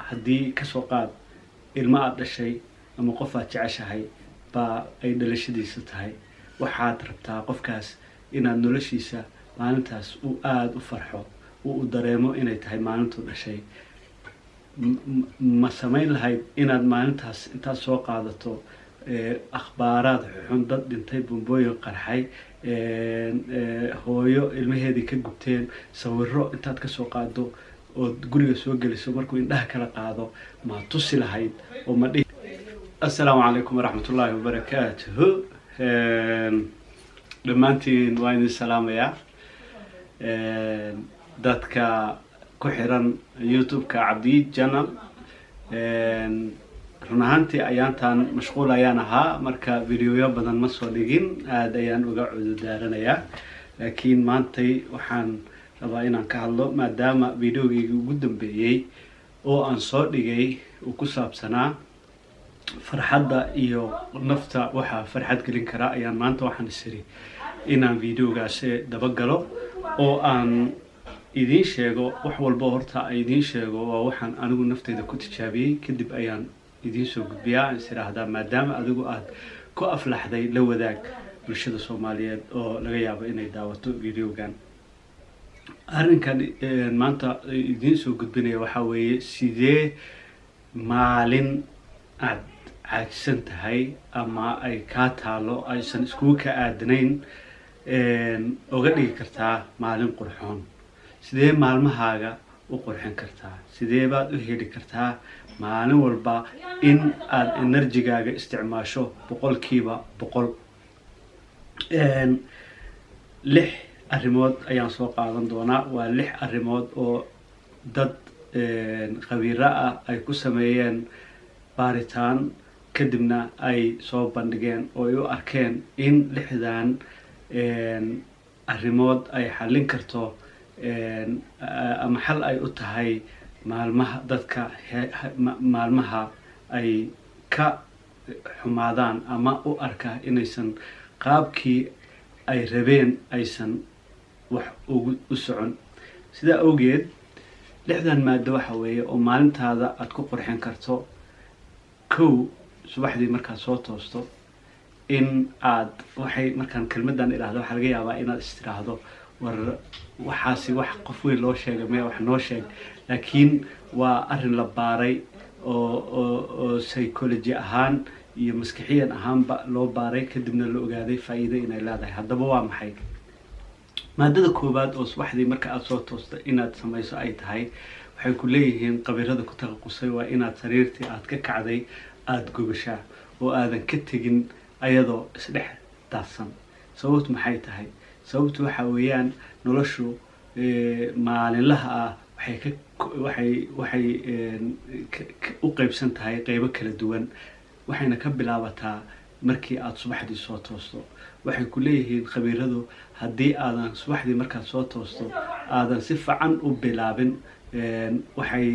haddii kasoo qaad ilmo aad dhashay ama qof aad jeceshahay baa ay dhalashadiisa tahay, waxaad rabtaa qofkaas inaad noloshiisa maalintaas uu aada u farxo, uu dareemo inay tahay maalintuu dhashay. ma samayn lahayd inaad maalintaas intaad soo qaadato akhbaaraad xun, dad dhintay, bumbooyin qarxay, hooyo ilmaheedii ka gubteen, sawiro intaad kasoo qaado ood guriga soo geliso, markuu indhaha kala qaado ma tusi lahayd oo ma dhihi. Assalaamu calaykum waraxmatullaahi wabarakaatuhu. dhammaantiin waa idin salaamayaa. dadka ku xiran youtube-ka Cabdi channel, run ahaantii ayaantan mashquul ayaan ahaa, marka videoyo badan ma soo dhigin, aad ayaan uga cududaaranayaa. laakiin maantay waxaan rabaa inaan ka hadlo, maadaama videogaygii ugu dambeeyey oo aan soo dhigay uu ku saabsanaa farxadda iyo nafta waxaa farxad gelin karaa, ayaan maanta waxaan isiri inaan videogaasi dabagalo oo aan idiin sheego wax walba. horta aan idiin sheego waa waxaan anigu nafteyda ku tijaabiyey, kadib ayaan idiin soo gudbiyaa. is iraahdaa maadaama adigu aad ku aflaxday, la wadaag bulshada Soomaaliyeed oo laga yaabo inay daawato videogan. arrinkan maanta idiin soo gudbinaya waxaa weeye, sidee maalin aad caajsan tahay ama ay kaa taalo, aysan iskugu ka aadanayn, oga dhigi kartaa maalin qurxoon. sidee maalmahaaga u qurxin kartaa? sidee baad u heli kartaa maalin walba in aad enerjigaaga isticmaasho 100%? 6 arrimood ayaan soo qaadan doonaa. waa 6 arrimood oo dad khabiiro ah ay ku sameeyeen baaritaan, kadibna ay soo bandhigeen oo ay u arkeen in 6dan arrimood ay xallin karto ama xal ay u tahay maalmaha dadka maalmaha ay ka xumaadaan ama u arka inaysan qaabkii ay rabeen aysan wax u socon. sidaa awgeed 6dan maado waxa weeye oo maalintaada aad ku qurxin karto. 1, subaxdii markaad soo toosto in aad markaan kelmadan iraahdo waxaa laga yaabaa inaad istiraahdo war waxaasi wax qof weyn loo sheegay maya, wax noo sheeg. laakiin waa arrin la baaray oo psychology ahaan iyo maskaxiyan ahaanba loo baaray, kadibna la ogaaday faa'iido inay leedahay. haddaba waa maxay? maadada koowaad oo subaxdii marka aad soo toosto inaad samayso ay tahay, waxay ku leeyihiin khabiirada ku taqasusay, waa inaad sariirtii aad ka kacday aada gubashaa oo aadan ka tegin ayadoo isdhex daadsan. sababtu maxay tahay? sababtu waxa weeyaan noloshu maalinlaha ah waxay u qaybsan tahay qaybo kala duwan, waxayna ka bilaabataa markii aad subaxdii soo toosto. waxay ku leeyihiin khabiiradu, haddii aadan subaxdii markaad soo toosto aadan si fiican u bilaabin, waxay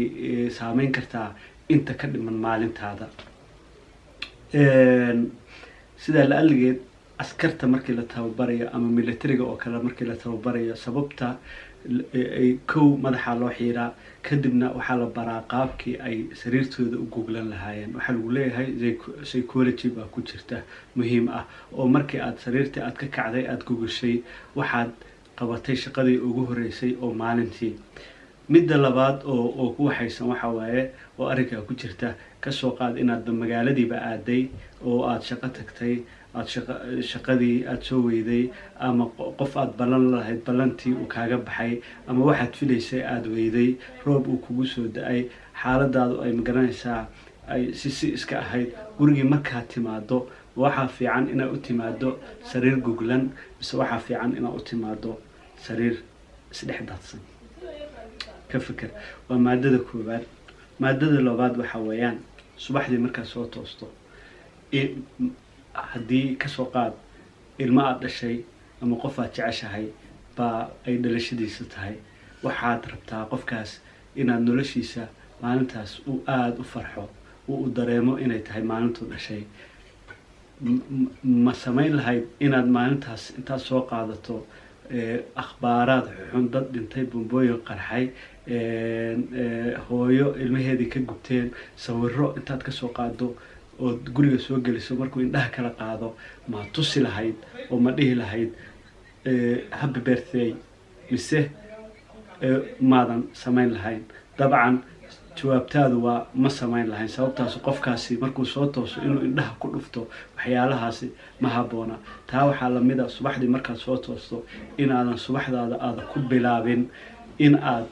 saameyn kartaa inta ka dhiman maalintaada. sidaa la aligeed askarta markii la tababarayo ama militariga oo kale markii la tababarayo, sababta ay madaxa loo xiiraa, kadibna waxaa la baraa qaabkii ay sariirtooda u goglan lahaayeen. waxaa lagu leeyahay psychology baa ku jirta muhiim ah, oo markii aad sariirtii aad ka kacday aad gogashay, waxaad qabatay shaqadii ugu horeysay oo maalintii. midda labaad oo ku waxaysan waxa waaye oo arrinkaa ku jirta, kasoo qaad inaad magaaladiiba aaday oo aad shaqo tagtay, aad shaqadii aad soo weyday, ama qof aad ballan lahayd ballantii uu kaaga baxay, ama waxaad filaysay aad weyday, roob uu kugu soo da-ay, xaaladaadu ay magaranaysaa ay si iska ahayd. gurigii markaad timaado, waxaa fiican inaad u timaado sariir goglan, mise waxaa fiican inaad u timaado sariir isdhex daadsan? ka fikir. waa maadada koowaad. maadada labaad waxa weeyaan, subaxdii markaad soo toosto, haddii kasoo qaad ilmo aad dhashay ama qof aad jeceshahay baa ay dhalashadiisa tahay, waxaad rabtaa qofkaas inaad noloshiisa maalintaas uu aada u farxo, uu dareemo inay tahay maalintuu dhashay. ma samayn lahayd inaad maalintaas intaad soo qaadato akhbaaraad xun, dad dhintay, bombooyin qarxay, hooyo ilmaheedii ka gubteen, sawiro intaad kasoo qaado ood guriga soo geliso markuu indhaha kala qaado ma tusi lahayd oo ma dhihi lahayd happy birthday mise maadan samayn lahayn? dabcan jawaabtaadu waa ma samayn lahayn. sababtaas qofkaasi markuu soo tooso inuu indhaha ku dhufto waxyaalahaasi ma habboona. taa waxaa lamid a subaxdii markaad soo toosto inaadan subaxdaada aada ku bilaabin in aad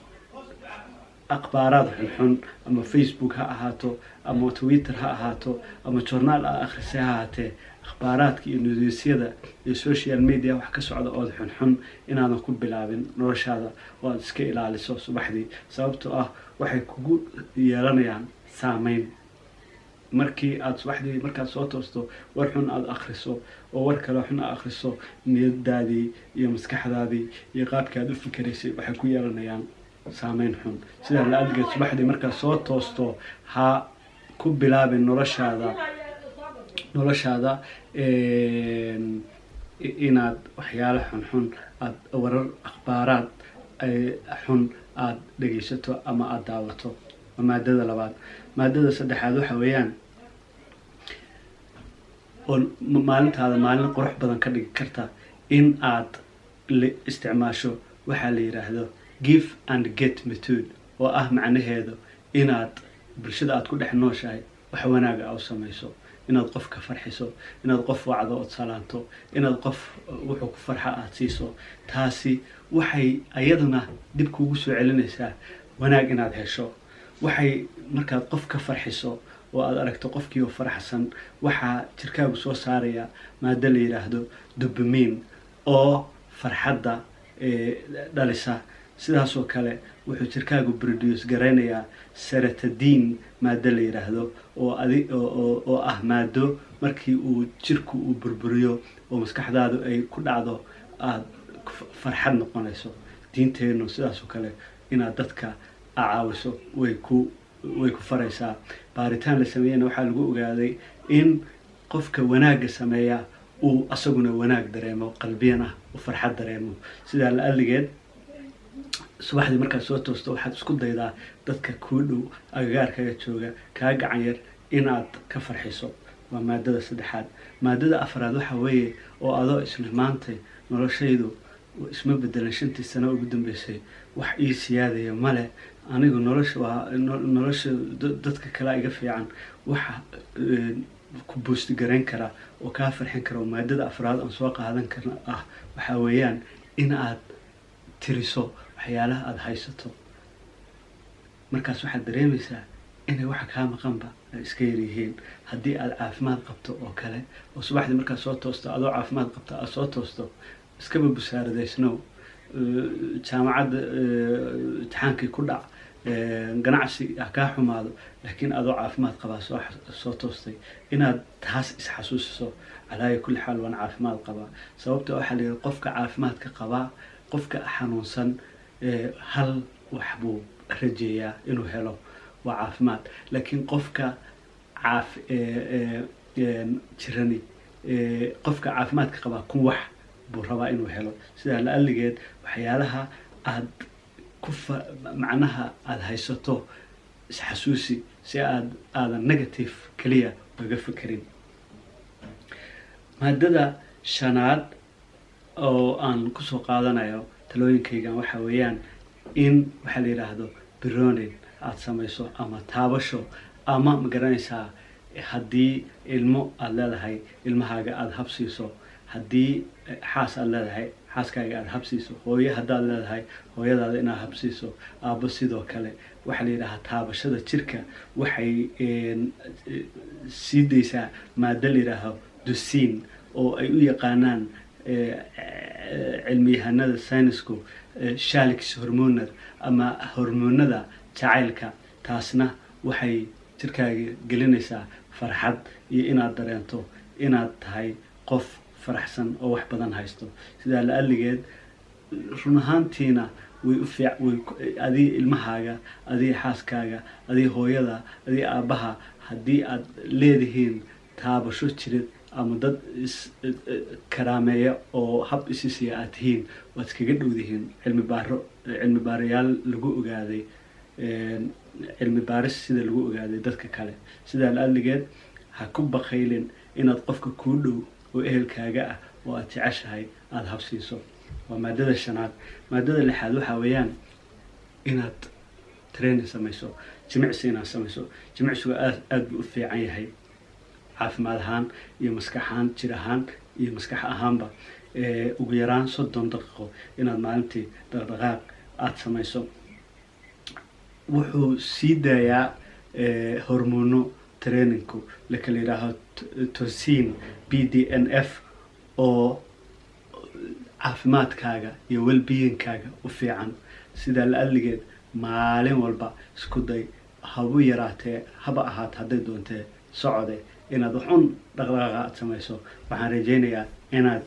akhbaaraad xunxun ama Facebook ha ahaato ama Twitter ha ahaato ama journaal akhrisay ha ahaatee akhbaaraadka iyo newsyada iyo social media wax ka socda oo xunxun inaadan ku bilaabin noloshaada oo aad iska ilaaliso subaxdii. sababtoo ah waxay kugu yeelanayaan saameyn. markii aad subaxdii markaad soo toosto war xun aad akhriso oo war kale xun aad akhriso, niyadaadii iyo maskaxdaadii iyo qaabka aad u fikiraysay waxay ku yeelanayaan saameyn xun. sidaa la adgeed subaxdii markaad soo toosto ha ku bilaabin noloshaada inaad waxyaalo xunxun aad warar akhbaaraad xun aad dhegaysato ama aad daawato. maadada labaad. maadada saddexaad waxa weeyaan oo maalintaada maalin qurux badan ka dhigi karta in aad isticmaasho waxaa la yiraahdo give and get method, oo ah macnaheedu inaad bulshada aad ku dhex nooshahay wax wanaaga aad samayso, inaad qof ka farxiso, inaad qof wacdo oo salaanto, inaad qof wuxuu ku farxa aad siiso. taasi waxay ayaduna dib kugu soo celinaysaa wanaag inaad hesho. waxay markaad qof ka farxiso oo aad aragto qofkii oo faraxsan, waxaa jirkaagu soo saaraya maado la yiraahdo dopamine oo farxadda dhalisa. sidaas oo kale wuxuu jirkaagu produce gareynayaa serotonin maado la yiraahdo oo ah maado markii uu jirku uu burburiyo oo maskaxdaadu ay ku dhacdo aad farxad noqonayso. diinteenu sidaas oo kale inaad dadka caawiso way ku faraysaa. baaritaan la sameeyana waxaa lagu ogaaday in qofka wanaagga sameeya uu asaguna wanaag dareemo, qalbiyana u farxad dareemo. sidaa la aligeed subaxdii markaad soo toosto waxaad isku daydaa dadka kuu dhow agagaarkaaga jooga kaa gacan yar inaad ka farxiso. waa maadada saddexaad. maadada afraad waxa weeye oo adoo isla maantay noloshaydu isma bedelan 5 sano ugu dambeysay, wax ii siyaadaya male, anigu nolosha dadka kale iga fiican, waxa ku boost gareyn kara oo ka farxin kara. maadada afraad aan soo qaadan karna waxa weeyaan in aad tiriso waxyaalaha aad haysato. markaas waxaad dareemaysaa inay waxa kaa maqanba ay iska yar yihiin. haddii aad caafimaad qabto oo kale oo subaxdii markaad soo toosto adoo caafimaad qabta aad soo toosto iskaba busaaradaysnow, jaamacadda imtixaankii ku dhac, ganacsi kaa xumaado, laakiin adoo caafimaad qabaa soo toostay inaad taas isxasuusiso. calaa kulli xaal waan caafimaad qabaa. sababta waxaa la yidhi qofka caafimaadka qabaa, qofka xanuunsan hal wax buu rajeeyaa inuu helo, waa caafimaad. laakiin qofka jirani, qofka caafimaadka qabaa kun wax buu rabaa inuu helo. sidaa la aligeed waxyaalaha aad macnaha aad haysato isxasuusi si aadan negative kaliya uga fekerin. maadada shanaad oo aan kusoo qaadanayo talooyinkaygan waxa weeyaan in waxaa la yiraahdo browning aad samayso ama taabasho, ama magaranaysaa haddii ilmo aad leedahay ilmahaaga aad habsiiso, haddii xaas aad leedahay xaaskaaga aad habsiiso, hooyo haddaad leedahay hooyadaada inaad habsiiso, aabbo sidoo kale. waxaa la yidhaahaa taabashada jirka waxay sii daysaa maado la yidhaaho dusin oo ay u yaqaanaan cilmiyahanada saynisku shalix hormoner ama hormoonada jacaylka. taasna waxay jirkaaga gelinaysaa farxad iyo inaad dareento inaad tahay qof faraxsan oo wax badan haysto. sidaa la aligeed run ahaantiina adii ilmahaaga, adii xaaskaaga, adii hooyada, adii aabbaha haddii aad leedihiin taabasho jireed ama dad karaameeya oo hab isisiya aad tihiin waad iskaga dhowdihiin cilmi baarayaal lagu ogaaday cilmi baaris sida lagu ogaaday dadka kale. sidaa la'alligeed ha ku bakaylin inaad qofka kuu dhow oo ehelkaaga ah oo aad jeceshahay aada habsiiso. waa maadada shanaad. maadada lixaad waxaa weeyaan inaad training samayso, jimicsi inaad samayso. jimicsigu aad buu u fiican yahay caafimaad ahaan iyo maskax ahaan, jir ahaan iyo maskax ahaanba. ugu yaraan 30 daqiiqo inaad maalintii dhaqdhaqaaq aad samayso. wuxuu sii daayaa hormoono trainingku la kala yidhaaho tosin BDNF oo caafimaadkaaga iyo well-beingkaaga u fiican. sidaa la'alligeed maalin walba isku day, habu yaraatee haba ahaat hadday doontee socode inaad waxun dhaqdhaqaaqa aad samayso. waxaan rajaynayaa inaad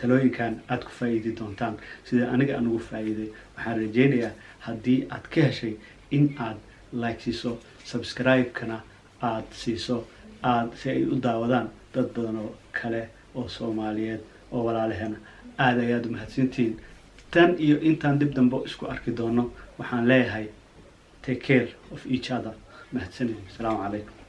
talooyinkan aad ku faa'iidi doontaan sida aniga aan ugu faa'iiday. waxaan rajaynayaa haddii aad ka heshay in aad like siiso, subscribe-kana aad siiso, si ay u daawadaan dad badan oo kale oo Soomaaliyeed oo walaalaheena. aad ayaad u mahadsantihiin. tan iyo intaan dib dambe isku arki doono waxaan leeyahay take care of each other. mahadsanid. Assalaamu calaykum.